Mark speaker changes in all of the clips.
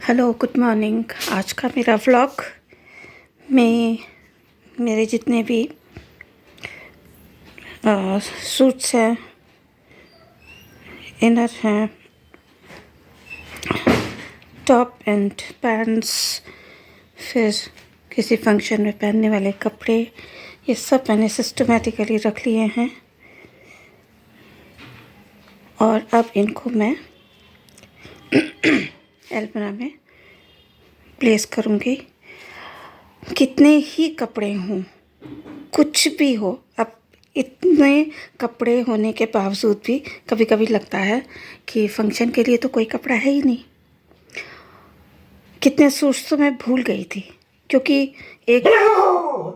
Speaker 1: Hello, good morning. आज का मेरा व्लॉग में मेरे जितने भी सूट्स हैं, इनर हैं, टॉप एंड पैंट्स, फिर किसी फंक्शन में पहनने वाले कपड़े, ये सब मैंने सिस्टमेटिकली रख लिए हैं और अब इनको मैं एल्बम में प्लेस करूँगी। कितने ही कपड़े हों, कुछ भी हो, अब इतने कपड़े होने के बावजूद भी कभी कभी लगता है कि फंक्शन के लिए तो कोई कपड़ा है ही नहीं। कितने सूट्स तो मैं भूल गई थी, क्योंकि 1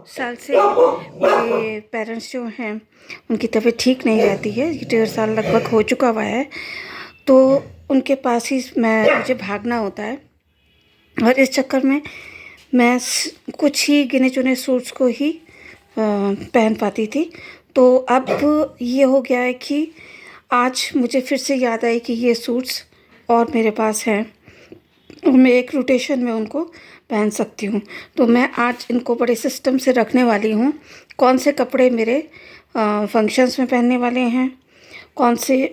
Speaker 1: साल से मेरे पेरेंट्स जो हैं उनकी तबीयत ठीक नहीं रहती है। 1.5 साल लगभग हो चुका हुआ है, तो उनके पास ही मुझे भागना होता है और इस चक्कर में मैं कुछ ही गिने चुने सूट्स को ही पहन पाती थी। तो अब ये हो गया है कि आज मुझे फिर से याद आई कि ये सूट्स और मेरे पास हैं और मैं एक रोटेशन में उनको पहन सकती हूँ। तो मैं आज इनको बड़े सिस्टम से रखने वाली हूँ। कौन से कपड़े मेरे फंक्शंस में पहनने वाले हैं, कौन से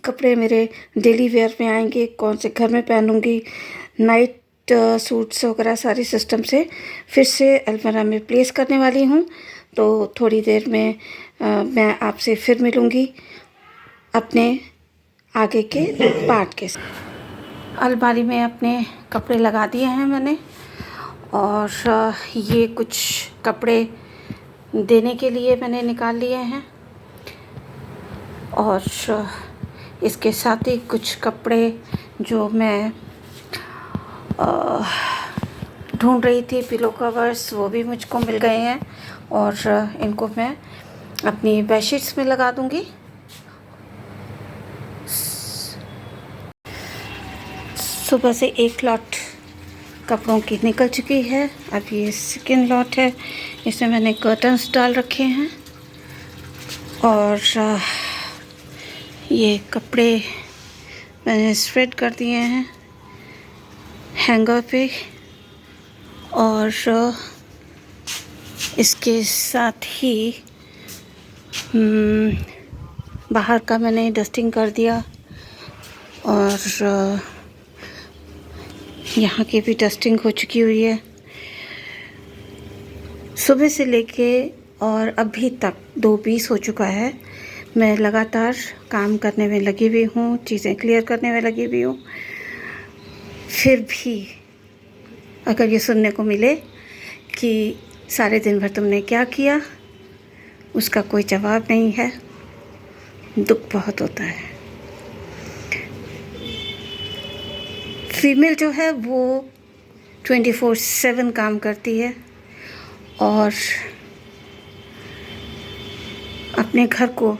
Speaker 1: कपड़े मेरे डेली वेयर में आएंगे, कौन से घर में पहनूँगी, नाइट सूट्स वगैरह सारी सिस्टम से फिर से अलमारी में प्लेस करने वाली हूँ। तो थोड़ी देर में मैं आपसे फिर मिलूँगी अपने आगे के पार्ट के साथ। अलमारी में अपने कपड़े लगा दिए हैं मैंने, और ये कुछ कपड़े देने के लिए मैंने निकाल लिए हैं, और इसके साथ ही कुछ कपड़े जो मैं ढूंढ रही थी, पिलो कवर्स, वो भी मुझको मिल गए हैं और इनको मैं अपनी बेडशीट्स में लगा दूंगी। सुबह से एक लॉट कपड़ों की निकल चुकी है, अब ये सेकेंड लॉट है। इसमें मैंने कर्टन्स डाल रखे हैं और ये कपड़े मैंने स्प्रेड कर दिए हैं हैंगर पे, और इसके साथ ही बाहर का मैंने डस्टिंग कर दिया और यहाँ की भी डस्टिंग हो चुकी हुई है। सुबह से लेके और अभी तक 2:20 हो चुका है। मैं लगातार काम करने में लगी हुई हूँ, चीज़ें क्लियर करने में लगी हुई हूँ। फिर भी अगर ये सुनने को मिले कि सारे दिन भर तुमने क्या किया, उसका कोई जवाब नहीं है, दुख बहुत होता है। फीमेल जो है वो 24/7 काम करती है और अपने घर को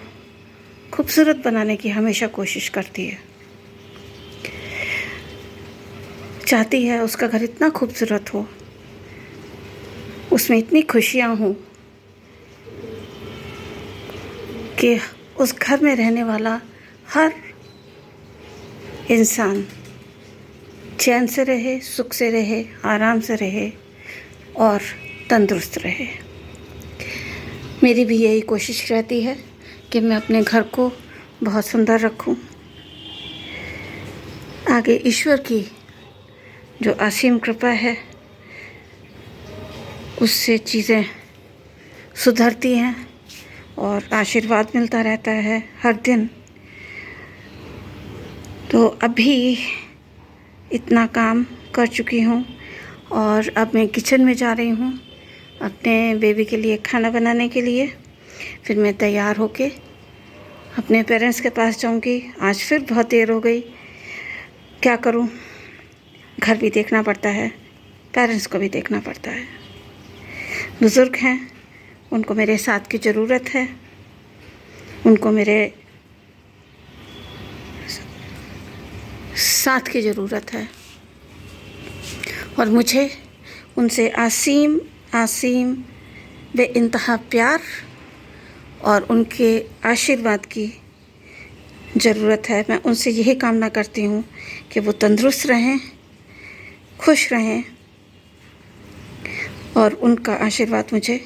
Speaker 1: खूबसूरत बनाने की हमेशा कोशिश करती है। चाहती है उसका घर इतना खूबसूरत हो, उसमें इतनी खुशियाँ हों कि उस घर में रहने वाला हर इंसान चैन से रहे, सुख से रहे, आराम से रहे और तंदुरुस्त रहे। मेरी भी यही कोशिश रहती है कि मैं अपने घर को बहुत सुंदर रखूं। आगे ईश्वर की जो असीम कृपा है, उससे चीज़ें सुधरती हैं और आशीर्वाद मिलता रहता है हर दिन। तो अभी इतना काम कर चुकी हूँ और अब मैं किचन में जा रही हूँ अपने बेबी के लिए खाना बनाने के लिए। फिर मैं तैयार होके अपने पेरेंट्स के पास जाऊँगी। आज फिर बहुत देर हो गई, क्या करूँ, घर भी देखना पड़ता है, पेरेंट्स को भी देखना पड़ता है। बुज़ुर्ग हैं, उनको मेरे साथ की ज़रूरत है, उनको मेरे साथ की ज़रूरत है और मुझे उनसे असीम बेइंतहा प्यार और उनके आशीर्वाद की ज़रूरत है। मैं उनसे यही कामना करती हूँ कि वो तंदुरुस्त रहें, खुश रहें और उनका आशीर्वाद मुझे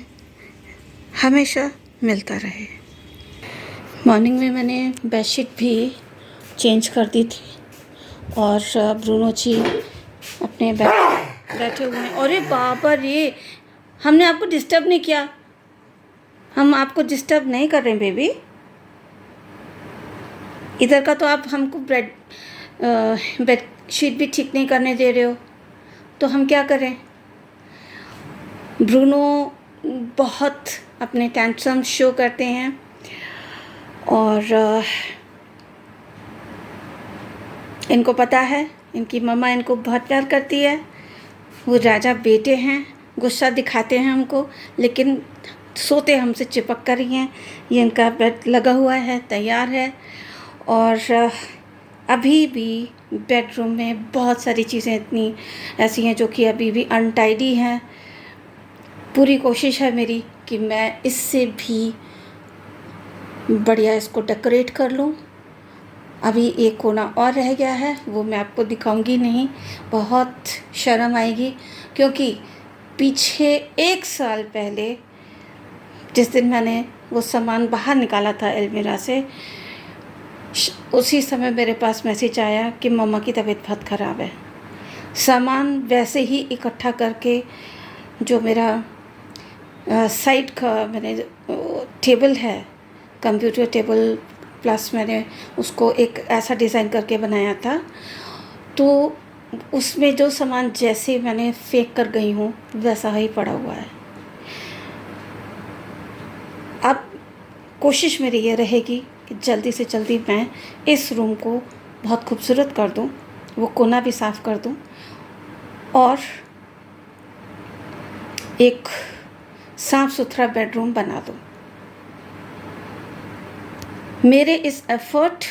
Speaker 1: हमेशा मिलता रहे। मॉर्निंग में मैंने बेडशीट भी चेंज कर दी थी और ब्रूनो जी अपने बैठे हुए हैं। अरे बाबा रे, हमने आपको डिस्टर्ब नहीं किया, हम आपको डिस्टर्ब नहीं कर रहे हैं बेबी। इधर का तो आप हमको बेडशीट भी ठीक नहीं करने दे रहे हो, तो हम क्या करें। ब्रूनो बहुत अपने टेंट्रम शो करते हैं और इनको पता है इनकी मम्मा इनको बहुत प्यार करती है। वो राजा बेटे हैं, गुस्सा दिखाते हैं हमको, लेकिन सोते हमसे चिपक कर ही हैं। ये इनका बेड लगा हुआ है, तैयार है और अभी भी बेडरूम में बहुत सारी चीज़ें इतनी ऐसी हैं जो कि अभी भी अनटाइडी हैं। पूरी कोशिश है मेरी कि मैं इससे भी बढ़िया इसको डेकोरेट कर लूँ। अभी एक कोना और रह गया है, वो मैं आपको दिखाऊंगी नहीं, बहुत शर्म आएगी, क्योंकि पीछे 1 साल पहले जिस दिन मैंने वो सामान बाहर निकाला था अलमीरा से, उसी समय मेरे पास मैसेज आया कि मम्मा की तबीयत बहुत ख़राब है। सामान वैसे ही इकट्ठा करके जो मेरा साइड का मैंने टेबल है, कंप्यूटर टेबल प्लस मैंने उसको एक ऐसा डिज़ाइन करके बनाया था, तो उसमें जो सामान जैसे मैंने फेंक कर गई हूँ वैसा ही पड़ा हुआ है। अब कोशिश मेरी ये रहेगी कि जल्दी से जल्दी मैं इस रूम को बहुत खूबसूरत कर दूँ, वो कोना भी साफ़ कर दूँ और एक साफ़ सुथरा बेडरूम बना दूँ। मेरे इस एफ़र्ट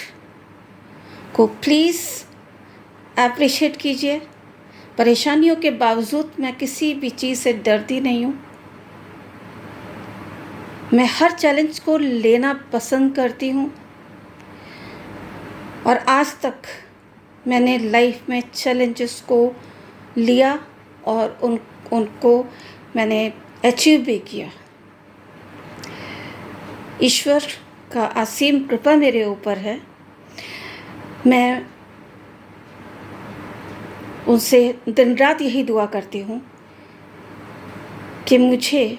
Speaker 1: को प्लीज़ अप्रिशिएट कीजिए। परेशानियों के बावजूद मैं किसी भी चीज़ से डरती नहीं हूँ। मैं हर चैलेंज को लेना पसंद करती हूँ और आज तक मैंने लाइफ में चैलेंजेस को लिया और उनको मैंने अचीव भी किया। ईश्वर का असीम कृपा मेरे ऊपर है। मैं उनसे दिन रात यही दुआ करती हूँ कि मुझे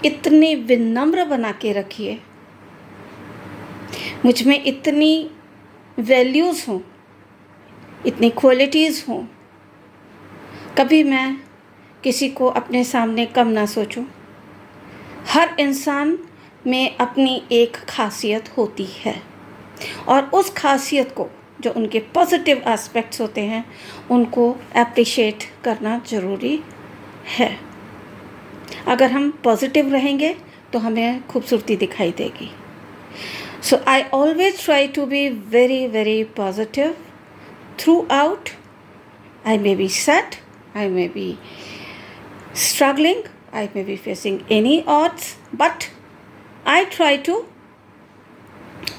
Speaker 1: इतने विनम्र बना के रखिए, मुझ में इतनी वैल्यूज़ हों, इतनी क्वालिटीज़ हों, कभी मैं किसी को अपने सामने कम ना सोचूं। हर इंसान में अपनी एक खासियत होती है और उस खासियत को, जो उनके पॉजिटिव एस्पेक्ट्स होते हैं, उनको अप्रिशिएट करना ज़रूरी है। अगर हम पॉजिटिव रहेंगे तो हमें खूबसूरती दिखाई देगी। So I always try to be very very positive throughout. I may be sad, I may be struggling, I may be facing any odds, but I try to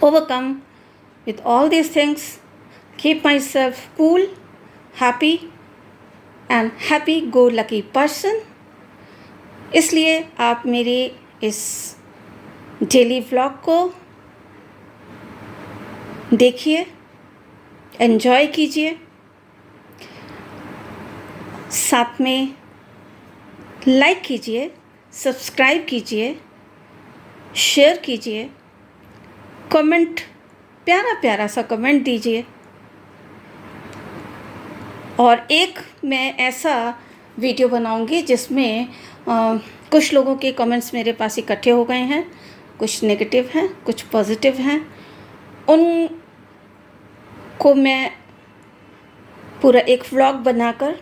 Speaker 1: overcome with all these things, keep myself cool, happy and happy-go-lucky person. इसलिए आप मेरे इस daily vlog को देखिए, enjoy कीजिए, साथ में like कीजिए, सब्सक्राइब कीजिए, शेयर कीजिए, कमेंट, प्यारा प्यारा सा कमेंट दीजिए। और एक मैं ऐसा वीडियो बनाऊंगी जिसमें कुछ लोगों के कमेंट्स मेरे पास इकट्ठे हो गए हैं, कुछ नेगेटिव हैं, कुछ पॉजिटिव हैं। उन को मैं पूरा एक व्लॉग बनाकर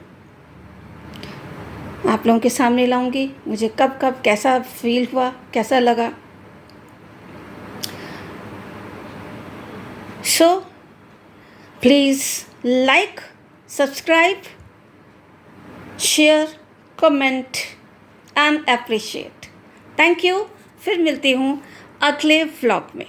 Speaker 1: आप लोगों के सामने लाऊंगी। मुझे कब कब कैसा फील हुआ, कैसा लगा। So please like, subscribe, share, comment and appreciate. Thank you. फिर मिलती हूँ अगले व्लॉग में।